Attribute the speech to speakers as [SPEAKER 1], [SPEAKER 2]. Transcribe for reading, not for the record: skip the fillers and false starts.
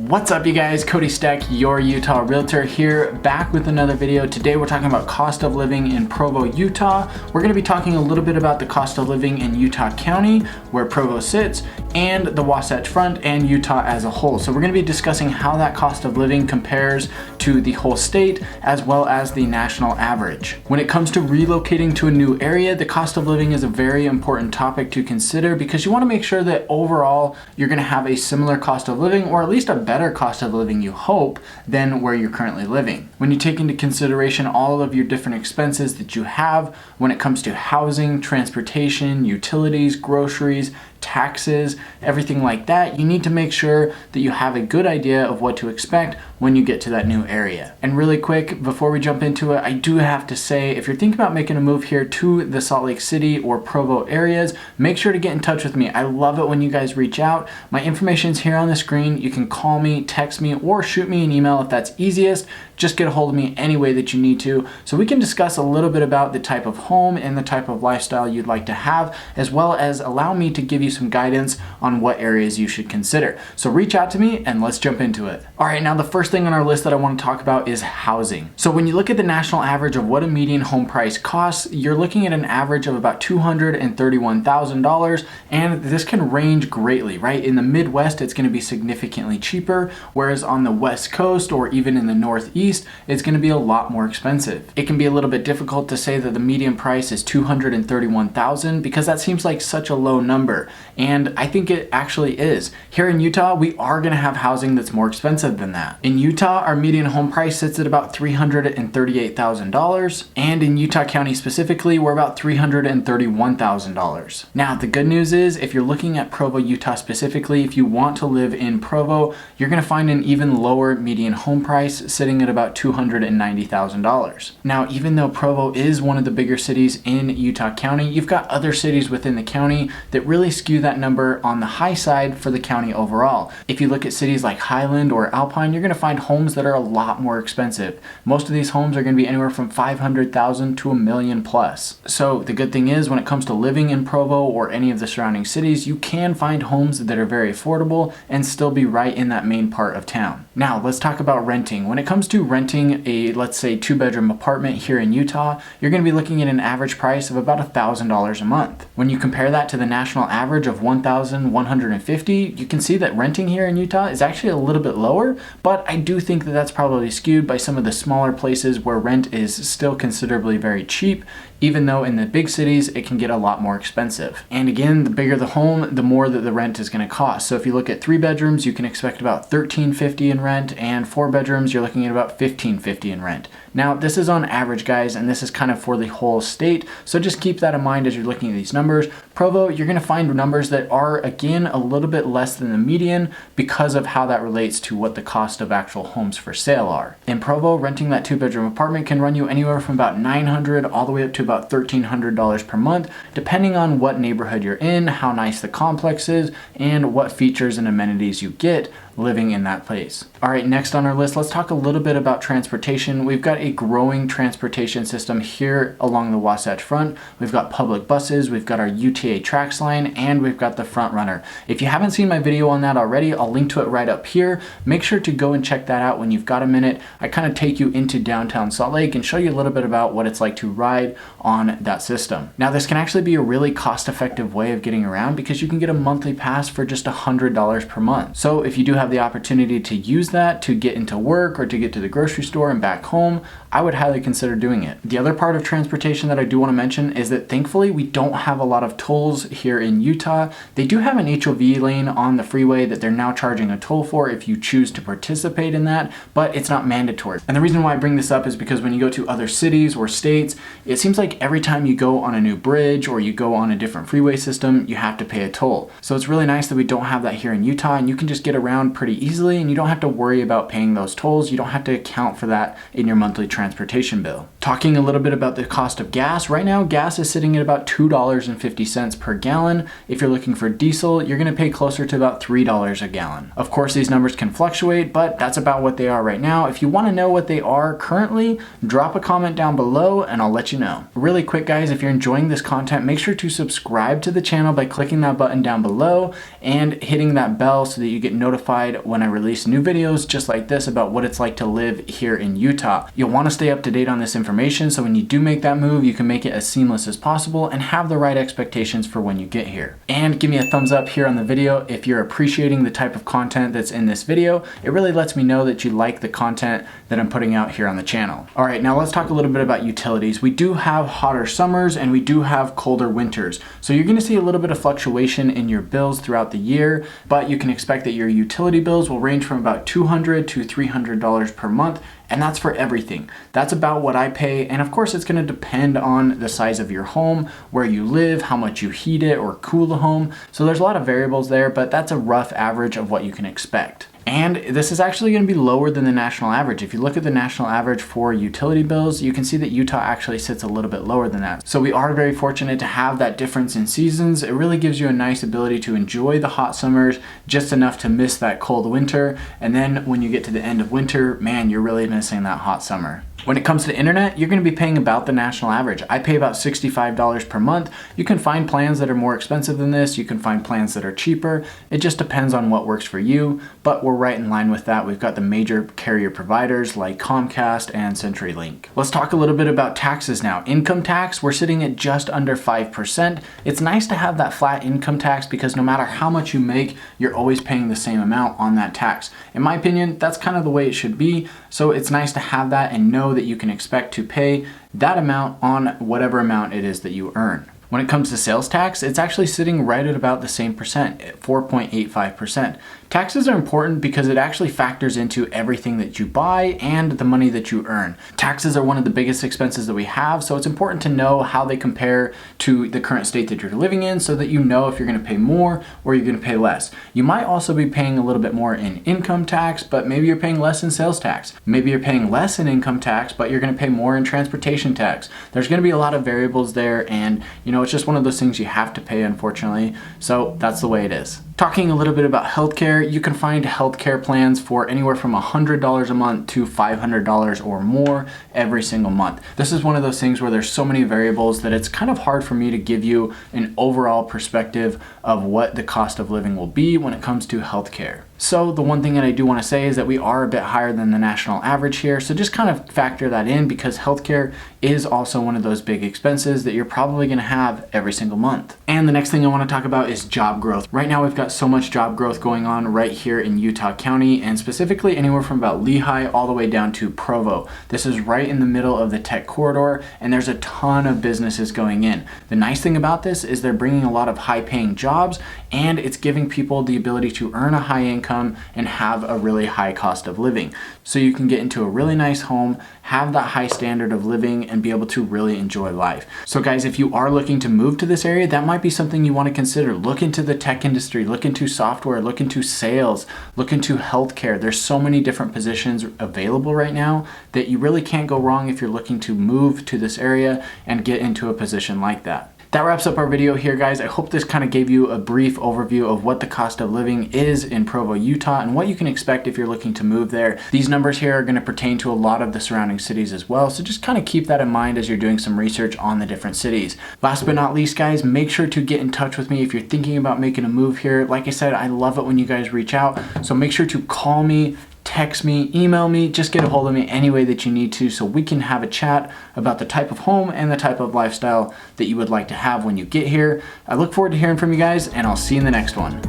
[SPEAKER 1] What's up, you guys? Cody Steck, your Utah realtor here, back with another video. Today we're talking about cost of living in Provo, Utah. We're going to be talking a little bit about the cost of living in Utah County, where Provo sits, and the Wasatch Front and Utah as a whole. So we're going to be discussing how that cost of living compares to the whole state as well as the national average. When it comes to relocating to a new area, the cost of living is a very important topic to consider because you want to make sure that overall you're going to have a similar cost of living, or at least a better cost of living, you hope, than where you're currently living. When you take into consideration all of your different expenses that you have when it comes to housing, transportation, utilities, groceries, taxes, everything like that, you need to make sure that you have a good idea of what to expect when you get to that new area. And really quick, before we jump into it, I do have to say, if you're thinking about making a move here to the Salt Lake City or Provo areas, make sure to get in touch with me. I love it when you guys reach out. My information's here on the screen. You can call me, text me, or shoot me an email if that's easiest. Just get a hold of me any way that you need to, so we can discuss a little bit about the type of home and the type of lifestyle you'd like to have, as well as allow me to give you some guidance on what areas you should consider. So reach out to me and let's jump into it. All right, now the first thing on our list that I want to talk about is housing. So when you look at the national average of what a median home price costs, you're looking at an average of about $231,000, and this can range greatly, right? In the Midwest, it's going to be significantly cheaper, whereas on the West Coast or even in the Northeast, it's going to be a lot more expensive. It can be a little bit difficult to say that the median price is $231,000 because that seems like such a low number, and I think it actually is. Here in Utah, we are going to have housing that's more expensive than that. In Utah, our median home price sits at about $338,000, and in Utah County specifically, we're about $331,000. Now, the good news is, if you're looking at Provo, Utah specifically, if you want to live in Provo, you're going to find an even lower median home price sitting at about $290,000. Now, even though Provo is one of the bigger cities in Utah County, you've got other cities within the county that really skew that number on the high side for the county overall. If you look at cities like Highland or Alpine, you're going to find homes that are a lot more expensive. Most of these homes are going to be anywhere from $500,000 to $1 million plus. So the good thing is, when it comes to living in Provo or any of the surrounding cities, you can find homes that are very affordable and still be right in that main part of town. Now, let's talk about renting. When it comes to renting a, let's say, 2-bedroom apartment here in Utah, you're going to be looking at an average price of about $1,000 a month. When you compare that to the national average of $1,150, you can see that renting here in Utah is actually a little bit lower, but I do think that that's probably skewed by some of the smaller places where rent is still considerably very cheap, even though in the big cities it can get a lot more expensive. And again, the bigger the home, the more that the rent is going to cost. So if you look at 3 bedrooms, you can expect about $1,350 in rent, and 4 bedrooms, you're looking at about $1,550 in rent. Now, this is on average, guys, and this is kind of for the whole state, so just keep that in mind as you're looking at these numbers. Provo, you're going to find numbers that are, again, a little bit less than the median because of how that relates to what the cost of actual homes for sale are. In Provo, renting that 2-bedroom apartment can run you anywhere from about $900 all the way up to about $1,300 per month, depending on what neighborhood you're in, how nice the complex is, and what features and amenities you get living in that place. All right, next on our list, let's talk a little bit about transportation. We've got a growing transportation system here along the Wasatch Front. We've got public buses, we've got our UTA Trax line, and we've got the Front Runner. If you haven't seen my video on that already, I'll link to it right up here. Make sure to go and check that out when you've got a minute. I kind of take you into downtown Salt Lake and show you a little bit about what it's like to ride on that system. Now, this can actually be a really cost-effective way of getting around because you can get a monthly pass for just $100 per month. So if you do have the opportunity to use that to get into work or to get to the grocery store and back home, I would highly consider doing it. The other part of transportation that I do want to mention is that thankfully we don't have a lot of tolls here in Utah. They do have an HOV lane on the freeway that they're now charging a toll for if you choose to participate in that, but it's not mandatory. And the reason why I bring this up is because when you go to other cities or states, it seems like every time you go on a new bridge or you go on a different freeway system, you have to pay a toll. So it's really nice that we don't have that here in Utah, and you can just get around pretty easily and you don't have to worry about paying those tolls. You don't have to account for that in your monthly transportation bill. Talking a little bit about the cost of gas, right now gas is sitting at about $2.50 per gallon. If you're looking for diesel, you're going to pay closer to about $3 a gallon. Of course, these numbers can fluctuate, but that's about what they are right now. If you want to know what they are currently, drop a comment down below and I'll let you know. Really quick, guys, if you're enjoying this content, make sure to subscribe to the channel by clicking that button down below and hitting that bell so that you get notified notified when I release new videos just like this about what it's like to live here in Utah. You'll want to stay up to date on this information so when you do make that move, you can make it as seamless as possible and have the right expectations for when you get here. And give me a thumbs up here on the video if you're appreciating the type of content that's in this video. It really lets me know that you like the content that I'm putting out here on the channel. All right, now let's talk a little bit about utilities. We do have hotter summers and we do have colder winters. So you're gonna see a little bit of fluctuation in your bills throughout the year, but you can expect that your utility bills will range from about $200 to $300 per month, and that's for everything. That's about what I pay, and of course it's gonna depend on the size of your home, where you live, how much you heat it or cool the home. So there's a lot of variables there, but that's a rough average of what you can expect. And this is actually going to be lower than the national average. If you look at the national average for utility bills, you can see that Utah actually sits a little bit lower than that. So we are very fortunate to have that difference in seasons. It really gives you a nice ability to enjoy the hot summers just enough to miss that cold winter. And then when you get to the end of winter, man, you're really missing that hot summer. When it comes to internet, you're going to be paying about the national average. I pay about $65 per month. You can find plans that are more expensive than this. You can find plans that are cheaper. It just depends on what works for you, but we're right in line with that. We've got the major carrier providers like Comcast and CenturyLink. Let's talk a little bit about taxes now. Income tax, we're sitting at just under 5%. It's nice to have that flat income tax because no matter how much you make, you're always paying the same amount on that tax. In my opinion, that's kind of the way it should be. So it's nice to have that and know that you can expect to pay that amount on whatever amount it is that you earn. When it comes to sales tax, it's actually sitting right at about the same percent, at 4.85%. Taxes are important because it actually factors into everything that you buy and the money that you earn. Taxes are one of the biggest expenses that we have, so it's important to know how they compare to the current state that you're living in so that you know if you're going to pay more or you're going to pay less. You might also be paying a little bit more in income tax, but maybe you're paying less in sales tax. Maybe you're paying less in income tax, but you're going to pay more in transportation tax. There's going to be a lot of variables there, and it's just one of those things you have to pay, unfortunately. So that's the way it is. Talking a little bit about healthcare, you can find healthcare plans for anywhere from $100 a month to $500 or more every single month. This is one of those things where there's so many variables that it's kind of hard for me to give you an overall perspective of what the cost of living will be when it comes to healthcare. So the one thing that I do want to say is that we are a bit higher than the national average here. So just kind of factor that in because healthcare is also one of those big expenses that you're probably going to have every single month. And the next thing I want to talk about is job growth. Right now we've got so much job growth going on right here in Utah County, and specifically anywhere from about Lehigh all the way down to Provo. This is right in the middle of the tech corridor, and there's a ton of businesses going in. The nice thing about this is they're bringing a lot of high paying jobs, and it's giving people the ability to earn a high income and have a really high cost of living. So you can get into a really nice home, have that high standard of living, and be able to really enjoy life. So guys, if you are looking to move to this area, that might be something you want to consider. Look into the tech industry, look into software, look into sales, look into healthcare. There's so many different positions available right now that you really can't go wrong if you're looking to move to this area and get into a position like that. That wraps up our video here, guys. I hope this kind of gave you a brief overview of what the cost of living is in Provo, Utah, and what you can expect if you're looking to move there. These numbers here are going to pertain to a lot of the surrounding cities as well, so just kind of keep that in mind as you're doing some research on the different cities. Last but not least, guys, make sure to get in touch with me if you're thinking about making a move here. Like I said, I love it when you guys reach out, so make sure to call me, text me, email me, just get a hold of me any way that you need to so we can have a chat about the type of home and the type of lifestyle that you would like to have when you get here. I look forward to hearing from you guys, and I'll see you in the next one.